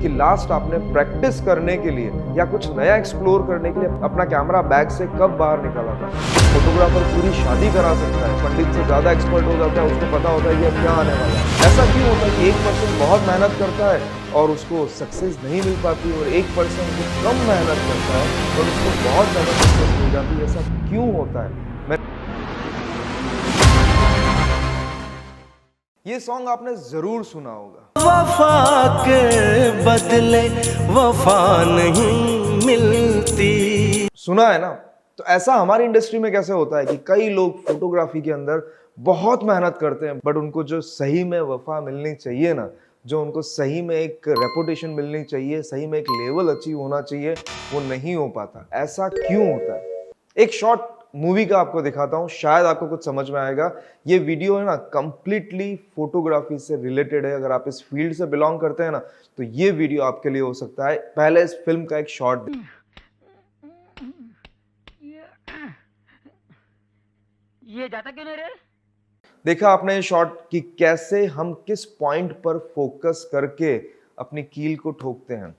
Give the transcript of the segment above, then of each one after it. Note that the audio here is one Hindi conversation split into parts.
कि लास्ट आपने प्रैक्टिस करने के लिए या कुछ नया एक्सप्लोर करने के लिए अपना कैमरा बैग से कब बाहर निकाला था? फोटोग्राफर पूरी शादी करा सकता है, पंडित से ज्यादा एक्सपर्ट हो जाता है, उसको पता होता है कि अब क्या आने वाला है। ऐसा क्यों होता है कि एक पर्सन बहुत मेहनत करता है और उसको सक्सेस नहीं मिल पाती, और एक पर्सन जो कम मेहनत करता है और उसको बहुत ज्यादा सक्सेस मिल जाती है? ऐसा क्यों होता है? ये सॉन्ग आपने जरूर सुना होगा। वफा के बदले वफा नहीं मिलती। सुना है ना? तो ऐसा हमारी इंडस्ट्री में कैसे होता है कि कई लोग फोटोग्राफी के अंदर बहुत मेहनत करते हैं, बट उनको जो सही में वफा मिलनी चाहिए ना, जो उनको सही में एक रेपुटेशन मिलनी चाहिए, सही में एक लेवल अचीव होना चाहिए, वो नहीं हो पाता। ऐसा क्यों होता है? एक शॉर्ट मूवी का आपको दिखाता हूं, शायद आपको कुछ समझ में आएगा। ये वीडियो है ना कंप्लीटली फोटोग्राफी से रिलेटेड है। अगर आप इस फील्ड से बिलोंग करते हैं ना, तो ये वीडियो आपके लिए हो सकता है। पहले इस फिल्म का एक शॉर्ट ये जाता क्यों नहीं रे? देखा आपने ये शॉट कि कैसे हम किस पॉइंट पर फोकस करके अपनी कील को ठोकते हैं,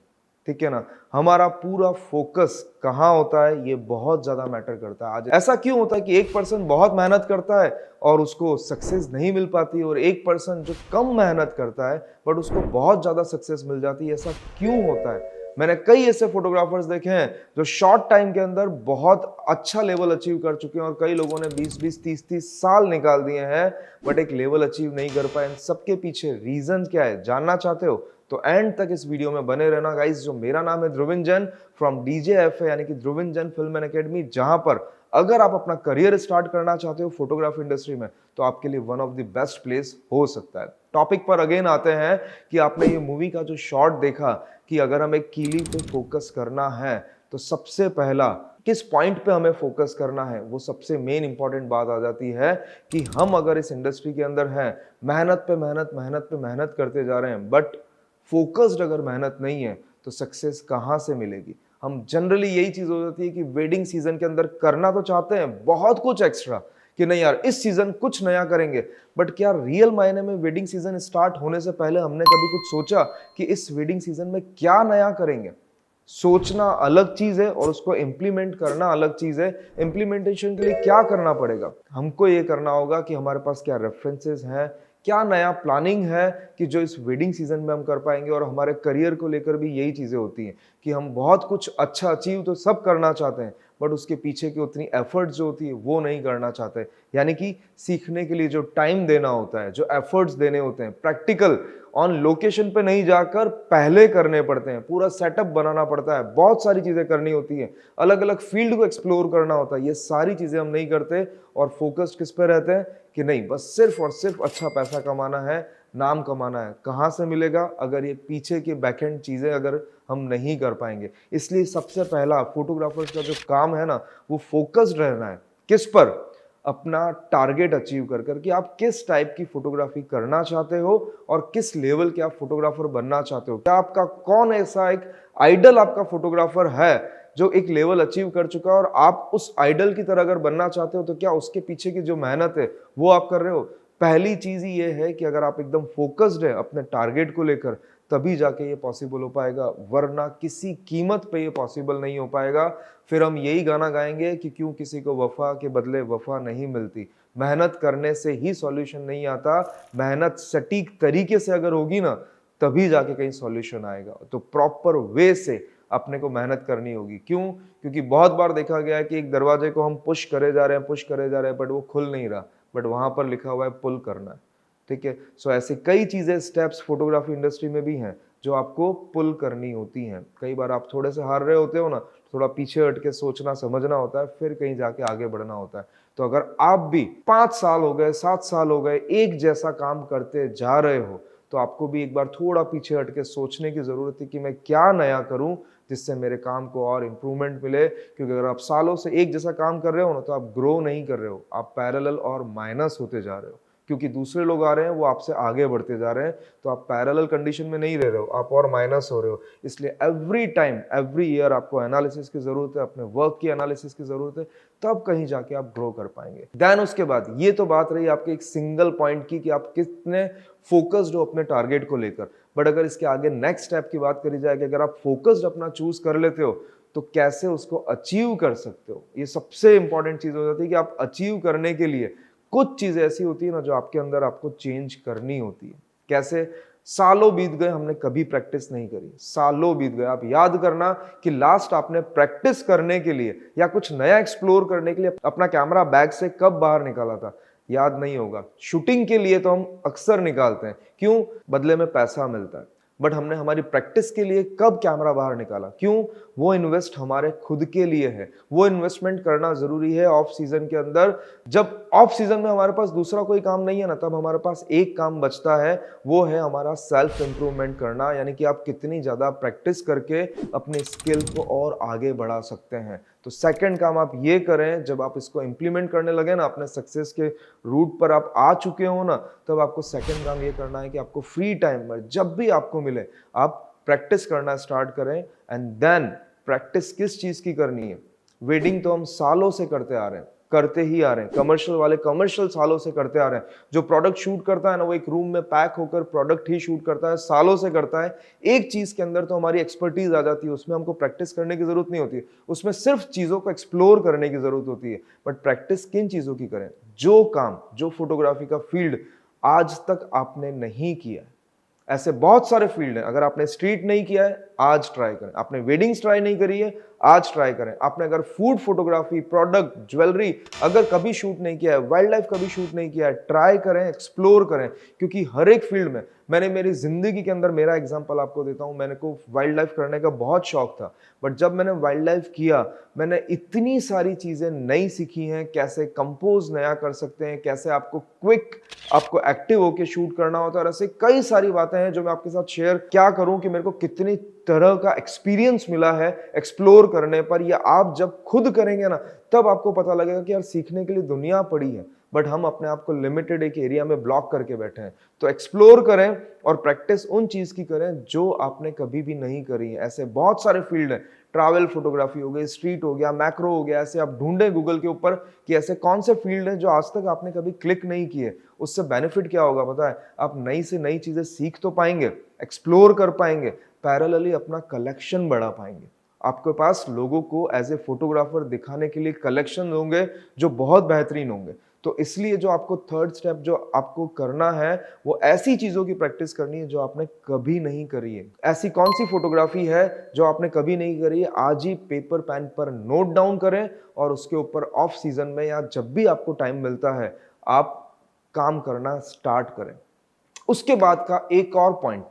ठीक है ना? हमारा पूरा फोकस कहाँ होता है, ये बहुत ज्यादा मैटर करता है। आज ऐसा क्यों होता है कि एक पर्सन बहुत मेहनत करता है और उसको सक्सेस नहीं मिल पाती, और एक पर्सन जो कम मेहनत करता है बट उसको बहुत ज्यादा सक्सेस मिल जाती है? ऐसा क्यों होता है? मैंने कई ऐसे फोटोग्राफर्स देखे हैं जो शॉर्ट टाइम के अंदर बहुत अच्छा लेवल अचीव कर चुके हैं, और कई लोगों ने 20-20, 30-30 साल निकाल दिए हैं बट एक लेवल अचीव नहीं कर पाए। इन सबके पीछे रीजन क्या है, जानना चाहते हो तो एंड तक इस वीडियो में बने रहना गाइस। जो मेरा नाम है ध्रुविन जैन फ्रॉम DJFA यानी कि Dhruvin Jain film and academy, जहां पर अगर आप अपना करियर स्टार्ट करना चाहते हो फोटोग्राफी इंडस्ट्री में, तो आपके लिए one of the best place हो सकता है। टॉपिक पर अगेन आते हैं कि आपने ये मूवी का जो शॉट देखा कि अगर हमें कीली पे फोकस करना है तो सबसे पहला किस पॉइंट पे हमें फोकस करना है, वो सबसे मेन इंपॉर्टेंट बात आ जाती है कि हम अगर इस इंडस्ट्री के अंदर हैं, मेहनत पे मेहनत करते जा रहे हैं, बट फोकस्ड अगर मेहनत नहीं है तो सक्सेस कहाँ से मिलेगी? हम जनरली यही चीज हो जाती है कि वेडिंग सीजन के अंदर करना तो चाहते हैं बहुत कुछ एक्स्ट्रा कि नहीं यार इस सीजन कुछ नया करेंगे, बट क्या रियल मायने में वेडिंग सीजन स्टार्ट होने से पहले हमने कभी कुछ सोचा कि इस वेडिंग सीजन में क्या नया करेंगे? सोचना अलग चीज है और उसको इम्प्लीमेंट करना अलग चीज है। इम्प्लीमेंटेशन के लिए क्या करना पड़ेगा? हमको ये करना होगा कि हमारे पास क्या रेफरेंसेस हैं, क्या नया प्लानिंग है कि जो इस वेडिंग सीजन में हम कर पाएंगे। और हमारे करियर को लेकर भी यही चीजें होती हैं कि हम बहुत कुछ अच्छा अचीव तो सब करना चाहते हैं, बट उसके पीछे की उतनी एफर्ट्स जो होती है वो नहीं करना चाहते। यानी कि सीखने के लिए जो टाइम देना होता है, जो एफर्ट्स देने होते हैं, प्रैक्टिकल ऑन लोकेशन पे नहीं जाकर पहले करने पड़ते हैं, पूरा सेटअप बनाना पड़ता है, बहुत सारी चीजें करनी होती हैं, अलग अलग फील्ड को एक्सप्लोर करना होता है। ये सारी चीजें हम नहीं करते और फोकस्ड किस पे रहते हैं कि नहीं बस सिर्फ और सिर्फ अच्छा पैसा कमाना है, नाम कमाना है। कहाँ से मिलेगा अगर ये पीछे के बैकएंड चीजें अगर हम नहीं कर पाएंगे? इसलिए सबसे पहला फोटोग्राफर्स का जो काम है ना, वो फोकस्ड रहना है। किस पर? अपना टारगेट अचीव कर कर कि आप किस टाइप की फोटोग्राफी करना चाहते हो और किस लेवल के आप फोटोग्राफर बनना चाहते हो। क्या आपका कौन ऐसा एक आइडल आपका फोटोग्राफर है जो एक लेवल अचीव कर चुका है और आप उस आइडल की तरह अगर बनना चाहते हो, तो क्या उसके पीछे की जो मेहनत है वो आप कर रहे हो? पहली चीज ही ये है कि अगर आप एकदम फोकस्ड है अपने टारगेट को लेकर, तभी जाके ये पॉसिबल हो पाएगा, वरना किसी कीमत पे ये पॉसिबल नहीं हो पाएगा। फिर हम यही गाना गाएंगे कि क्यों किसी को वफा के बदले वफा नहीं मिलती। मेहनत करने से ही सॉल्यूशन नहीं आता, मेहनत सटीक तरीके से अगर होगी ना, तभी जाके कहीं सॉल्यूशन आएगा। तो प्रॉपर वे से अपने को मेहनत करनी होगी। क्यों? क्योंकि बहुत बार देखा गया है कि एक दरवाजे को हम पुश करे जा रहे हैं बट वो खुल नहीं रहा, बट वहां पर लिखा हुआ है पुल करना है, ठीक है? सो ऐसे कई चीजें, स्टेप्स फोटोग्राफी इंडस्ट्री में भी हैं जो आपको पुल करनी होती हैं। कई बार आप थोड़े से हार रहे होते हो ना, थोड़ा पीछे हट के सोचना समझना होता है, फिर कहीं जाके आगे बढ़ना होता है। तो अगर आप भी 5 साल हो गए, 7 साल हो गए एक जैसा काम करते जा रहे हो, तो आपको भी एक बार थोड़ा पीछे हट के सोचने की जरूरत है कि मैं क्या नया करूं जिससे मेरे काम को और इम्प्रूवमेंट मिले। क्योंकि अगर आप सालों से एक जैसा काम कर रहे हो ना, तो आप ग्रो नहीं कर रहे हो, आप पैरेलल और माइनस होते जा रहे हो। क्योंकि दूसरे लोग आ रहे हैं, वो आपसे आगे बढ़ते जा रहे हैं, तो आप पैरेलल कंडीशन में नहीं रह रहे हो, आप और माइनस हो रहे हो। इसलिए एवरी टाइम एवरी ईयर आपको एनालिसिस की जरूरत है, अपने वर्क की एनालिसिस की जरूरत है, तब कहीं जाके आप ग्रो कर पाएंगे। देन उसके बाद ये तो बात रही आपके एक सिंगल पॉइंट की कि आप कितने फोकस्ड हो अपने टारगेट को लेकर, बट अगर इसके आगे नेक्स्ट स्टेप की बात करी जाए कि अगर आप फोकस्ड अपना चूज कर लेते हो तो कैसे उसको अचीव कर सकते हो, ये सबसे इंपॉर्टेंट चीज हो जाती है कि आप अचीव करने के लिए कुछ चीजें ऐसी होती है ना जो आपके अंदर आपको चेंज करनी होती है। कैसे? सालों बीत गए, हमने कभी प्रैक्टिस नहीं करी, सालों बीत गए। आप याद करना कि लास्ट आपने प्रैक्टिस करने के लिए या कुछ नया एक्सप्लोर करने के लिए अपना कैमरा बैग से कब बाहर निकाला था, याद नहीं होगा। शूटिंग के लिए तो हम अक्सर निकालते हैं, क्यों? बदले में पैसा मिलता है। बट हमने हमारी प्रैक्टिस के लिए कब कैमरा बाहर निकाला? क्यों? वो इन्वेस्ट हमारे खुद के लिए है। वो इन्वेस्टमेंट करना जरूरी है ऑफ सीजन के अंदर। जब ऑफ सीजन में हमारे पास दूसरा कोई काम नहीं है ना, तब हमारे पास एक काम बचता है, वो है हमारा सेल्फ इंप्रूवमेंट करना। यानी कि आप कितनी ज्यादा प्रैक्टिस करके अपने स्किल को और आगे बढ़ा सकते हैं। तो सेकंड काम आप ये करें, जब आप इसको इंप्लीमेंट करने लगे ना, अपने सक्सेस के रूट पर आप आ चुके हो ना, तब आपको सेकंड काम ये करना है कि आपको फ्री टाइम में जब भी आपको मिले आप प्रैक्टिस करना स्टार्ट करें। एंड देन प्रैक्टिस किस चीज की करनी है? वेडिंग तो हम सालों से करते आ रहे हैं, करते ही आ रहे हैं। कमर्शियल वाले कमर्शियल सालों से करते आ रहे हैं। जो प्रोडक्ट शूट करता है ना, वो एक रूम में पैक होकर प्रोडक्ट ही शूट करता है, सालों से करता है। एक चीज के अंदर तो हमारी एक्सपर्टीज आ जाती है, उसमें हमको प्रैक्टिस करने की जरूरत नहीं होती है, उसमें सिर्फ चीजों को एक्सप्लोर करने की जरूरत होती है। बट प्रैक्टिस किन चीजों की करें? जो काम, जो फोटोग्राफी का फील्ड आज तक आपने नहीं किया, ऐसे बहुत सारे फील्ड हैं। अगर आपने स्ट्रीट नहीं किया है, आज ट्राई करें। आपने वेडिंग्स ट्राई नहीं करी है, आज ट्राई करें। आपने अगर फूड फोटोग्राफी, प्रोडक्ट, ज्वेलरी अगर कभी शूट नहीं किया है, वाइल्ड लाइफ कभी शूट नहीं किया है, ट्राई करें, एक्सप्लोर करें। क्योंकि हर एक फील्ड में, मैंने मेरी जिंदगी के अंदर मेरा एग्जांपल आपको देता हूं, मैंने को वाइल्ड लाइफ करने का बहुत शौक था। बट जब मैंने वाइल्ड लाइफ किया, मैंने इतनी सारी चीजें नई सीखी हैं। कैसे कंपोज नया कर सकते हैं, कैसे आपको क्विक, आपको एक्टिव होकर शूट करना होता है, और ऐसे कई सारी बातें हैं जो मैं आपके साथ शेयर क्या करूं कि मेरे को कितनी तरह का एक्सपीरियंस मिला है एक्सप्लोर करने पर। या आप जब खुद करेंगे ना, तब आपको पता लगेगा कि यार सीखने के लिए दुनिया पड़ी है, बट हम अपने आप को लिमिटेड एक एरिया में ब्लॉक करके बैठे हैं। तो एक्सप्लोर करें और प्रैक्टिस उन चीज की करें जो आपने कभी भी नहीं करी है। ऐसे बहुत सारे फील्ड हैं, ट्रैवल फोटोग्राफी हो गई, स्ट्रीट हो गया, मैक्रो हो गया। ऐसे आप ढूंढें गूगल के ऊपर कि ऐसे कौन से फील्ड हैं जो आज तक आपने कभी क्लिक नहीं किए। उससे बेनिफिट क्या होगा पता है? आप नई से नई चीजें सीख तो पाएंगे, एक्सप्लोर कर पाएंगे, पैरेलली अपना कलेक्शन बढ़ा पाएंगे। आपके पास लोगों को एज ए फोटोग्राफर दिखाने के लिए कलेक्शन होंगे जो बहुत बेहतरीन होंगे। तो इसलिए जो आपको थर्ड स्टेप जो आपको करना है, वो ऐसी चीजों की प्रैक्टिस करनी है जो आपने कभी नहीं करी है। ऐसी कौन सी फोटोग्राफी है जो आपने कभी नहीं करी है? आज ही पेपर पेन पर नोट डाउन करें और उसके ऊपर ऑफ सीजन में या जब भी आपको टाइम मिलता है आप काम करना स्टार्ट करें। उसके बाद का एक और पॉइंट,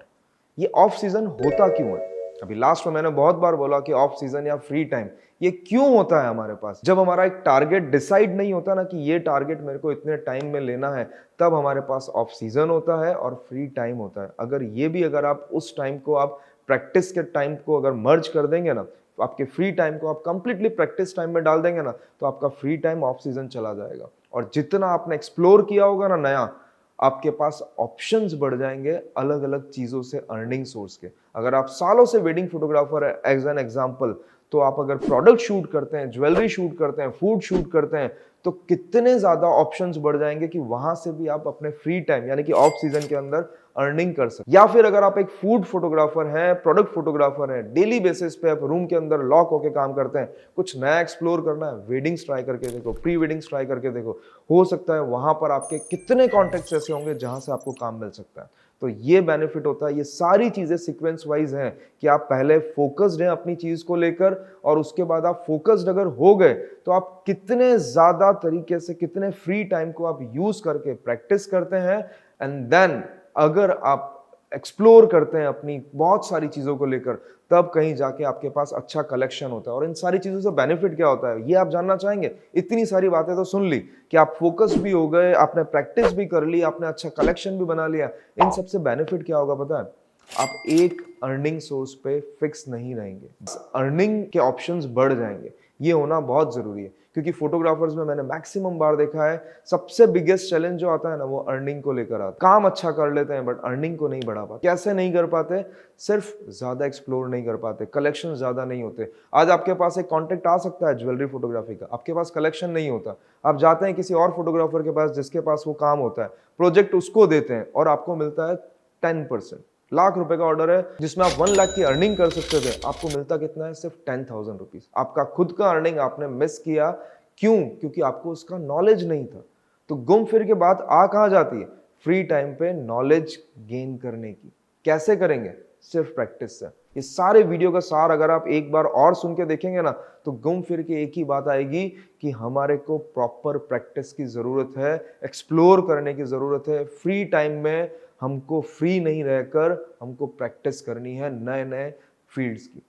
ये ऑफ सीजन होता क्यों है? अभी लास्ट में मैंने बहुत बार बोला कि ऑफ सीजन या फ्री टाइम ये क्यों होता है हमारे पास। जब हमारा एक टारगेट डिसाइड नहीं होता ना कि ये टारगेट मेरे को इतने टाइम में लेना है, तब हमारे पास ऑफ सीजन होता है और फ्री टाइम होता है। अगर आप उस टाइम को आप प्रैक्टिस के टाइम को अगर मर्ज कर देंगे ना, तो आपके फ्री टाइम को आप कंप्लीटली प्रैक्टिस टाइम में डाल देंगे ना, तो आपका फ्री टाइम ऑफ सीजन चला जाएगा। और जितना आपने एक्सप्लोर किया होगा ना नया, आपके पास ऑप्शंस बढ़ जाएंगे अलग अलग चीजों से अर्निंग सोर्स के। अगर आप सालों से वेडिंग फोटोग्राफर है एज एन एग्जांपल, तो आप अगर प्रोडक्ट शूट करते हैं, ज्वेलरी शूट करते हैं, फूड शूट करते हैं, तो कितने ज्यादा ऑप्शंस बढ़ जाएंगे कि वहां से भी आप अपने फ्री टाइम यानी कि ऑफ सीजन के अंदर अर्निंग कर सकते। या फिर अगर आप एक फूड फोटोग्राफर हैं, प्रोडक्ट फोटोग्राफर हैं, डेली बेसिस पे आप रूम के अंदर लॉक होकर काम करते हैं, कुछ नया एक्सप्लोर करना है, वेडिंग्स ट्राई करके देखो, प्री वेडिंग्स ट्राई करके देखो। हो सकता है वहां पर आपके कितने कॉन्टेक्ट्स ऐसे होंगे जहां से आपको काम मिल सकता है। तो ये बेनिफिट होता है। ये सारी चीजें सीक्वेंस वाइज हैं कि आप पहले फोकस्ड हैं अपनी चीज को लेकर, और उसके बाद आप फोकस्ड अगर हो गए तो आप कितने ज्यादा तरीके से, कितने फ्री टाइम को आप यूज करके प्रैक्टिस करते हैं। एंड देन अगर आप एक्सप्लोर करते हैं अपनी बहुत सारी चीजों को लेकर, तब कहीं जाके आपके पास अच्छा कलेक्शन होता है। और इन सारी चीजों से बेनिफिट क्या होता है ये आप जानना चाहेंगे? इतनी सारी बातें तो सुन ली कि आप फोकस भी हो गए, आपने प्रैक्टिस भी कर ली, आपने अच्छा कलेक्शन भी बना लिया। इन सबसे बेनिफिट क्या होगा पता है? आप एक अर्निंग सोर्स पे फिक्स नहीं रहेंगे, अर्निंग के ऑप्शंस बढ़ जाएंगे। ये होना बहुत जरूरी है, क्योंकि फोटोग्राफर्स में मैंने मैक्सिमम बार देखा है सबसे बिगेस्ट चैलेंज जो आता है ना, वो अर्निंग को लेकर आता है। काम अच्छा कर लेते हैं बट अर्निंग को नहीं बढ़ा पाते। कैसे नहीं कर पाते? सिर्फ ज्यादा एक्सप्लोर नहीं कर पाते, कलेक्शन ज्यादा नहीं होते। आज आपके पास एक कॉन्टेक्ट आ सकता है ज्वेलरी फोटोग्राफी का, आपके पास कलेक्शन नहीं होता, आप जाते हैं किसी और फोटोग्राफर के पास जिसके पास वो काम होता है, प्रोजेक्ट उसको देते हैं और आपको मिलता है 10%। लाख रुपए का ऑर्डर है जिसमें आप 1 लाख की अर्निंग कर सकते थे, आपको मिलता कितना है? सिर्फ 10,000 रुपीज। आपका खुद का अर्निंग आपने मिस किया। क्यों? क्योंकि आपको उसका नॉलेज नहीं था। तो घूम फिर के बात आ कहां जाती है? फ्री टाइम पे नॉलेज गेन करने की। कैसे करेंगे? सिर्फ प्रैक्टिस से। ये सारे वीडियो का सार अगर आप एक बार और सुन के देखेंगे ना, तो घूम फिर के एक ही बात आएगी कि हमारे को प्रॉपर प्रैक्टिस की जरूरत है, एक्सप्लोर करने की जरूरत है। फ्री टाइम में हमको फ्री नहीं रहकर हमको प्रैक्टिस करनी है नए नए फील्ड्स की।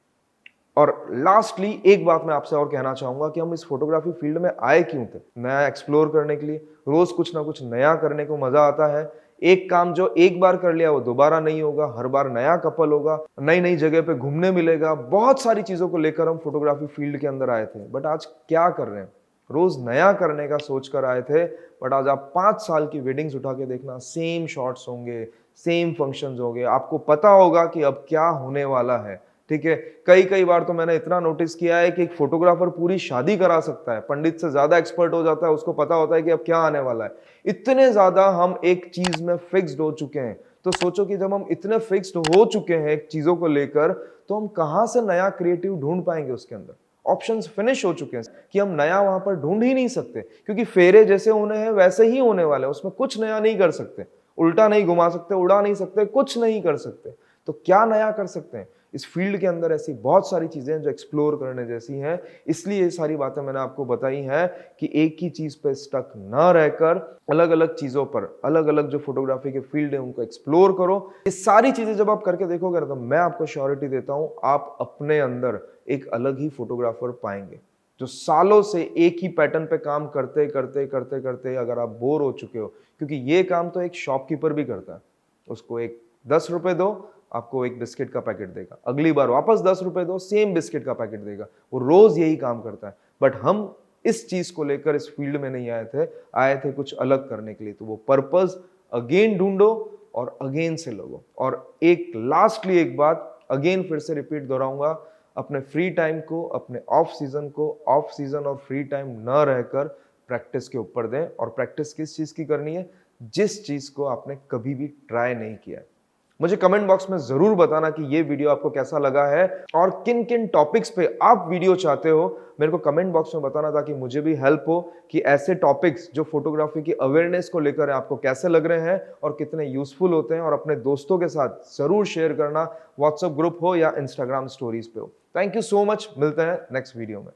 और लास्टली एक बात मैं आपसे और कहना चाहूंगा कि हम इस फोटोग्राफी फील्ड में आए क्यों थे? नया एक्सप्लोर करने के लिए। रोज कुछ ना कुछ नया करने को मजा आता है। एक काम जो एक बार कर लिया वो दोबारा नहीं होगा, हर बार नया कपल होगा, नई नई जगह पे घूमने मिलेगा। बहुत सारी चीजों को लेकर हम फोटोग्राफी फील्ड के अंदर आए थे, बट आज क्या कर रहे हैं? रोज नया करने का सोच कर आए थे, बट आज आप 5 साल की वेडिंग्स उठा के देखना, सेम शॉट्स होंगे, सेम फंक्शंस होंगे, आपको पता होगा कि अब क्या होने वाला है। ठीक है, कई बार तो मैंने इतना नोटिस किया है कि एक फोटोग्राफर पूरी शादी करा सकता है, पंडित से ज्यादा एक्सपर्ट हो जाता है, उसको पता होता है कि अब क्या आने वाला है। इतने ज्यादा हम एक चीज में फिक्स्ड हो चुके हैं। तो सोचो कि जब हम इतने फिक्स्ड हो चुके हैं एक चीजों को लेकर, तो हम कहां से नया क्रिएटिव ढूंढ पाएंगे? उसके अंदर ऑप्शंस फिनिश हो चुके हैं कि हम नया वहां पर ढूंढ ही नहीं सकते, क्योंकि फेरे जैसे होने हैं वैसे ही होने वाले हैं। उसमें कुछ नया नहीं कर सकते, उल्टा नहीं घुमा सकते, उड़ा नहीं सकते, कुछ नहीं कर सकते। तो क्या नया कर सकते हैं? इस फील्ड के अंदर ऐसी बहुत सारी चीजें हैं जो एक्सप्लोर करने जैसी हैं। इसलिए ये सारी बातें मैंने आपको बताई हैं कि एक ही चीज पे स्टक ना रहकर अलग अलग चीजों पर, अलग अलग जो फोटोग्राफी के फील्ड है उनको एक्सप्लोर करो। ये सारी चीजें जब आप करके देखोगे ना, तो मैं आपको श्योरिटी देता हूं आप अपने अंदर एक अलग ही फोटोग्राफर पाएंगे, जो सालों से एक ही पैटर्न पे काम करते करते करते करते अगर आप बोर हो चुके हो, क्योंकि ये काम तो एक शॉपकीपर भी करता है। उसको एक 10 रुपए दो, आपको एक बिस्किट का पैकेट देगा, अगली बार वापस 10 रुपए दो, सेम बिस्किट का पैकेट देगा। वो रोज यही काम करता है। बट हम इस चीज को लेकर इस फील्ड में नहीं आए थे कुछ अलग करने के लिए। तो वो पर्पस अगेन ढूंढो और अगेन से लगो। और एक लास्टली एक बात अगेन फिर से रिपीट दोहराऊंगा, अपने फ्री टाइम को, अपने ऑफ सीजन को ऑफ सीजन और फ्री टाइम न रहकर प्रैक्टिस के ऊपर दें। और प्रैक्टिस किस चीज की करनी है? जिस चीज को आपने कभी भी ट्राई नहीं किया है। मुझे कमेंट बॉक्स में जरूर बताना कि ये वीडियो आपको कैसा लगा है और किन किन टॉपिक्स पे आप वीडियो चाहते हो। मेरे को कमेंट बॉक्स में बताना ताकि मुझे भी हेल्प हो कि ऐसे टॉपिक्स जो फोटोग्राफी की अवेयरनेस को लेकर है आपको कैसे लग रहे हैं और कितने यूजफुल होते हैं। और अपने दोस्तों के साथ जरूर शेयर करना, व्हाट्सएप ग्रुप हो या इंस्टाग्राम स्टोरीज पे हो। थैंक यू सो मच, मिलते हैं नेक्स्ट वीडियो में।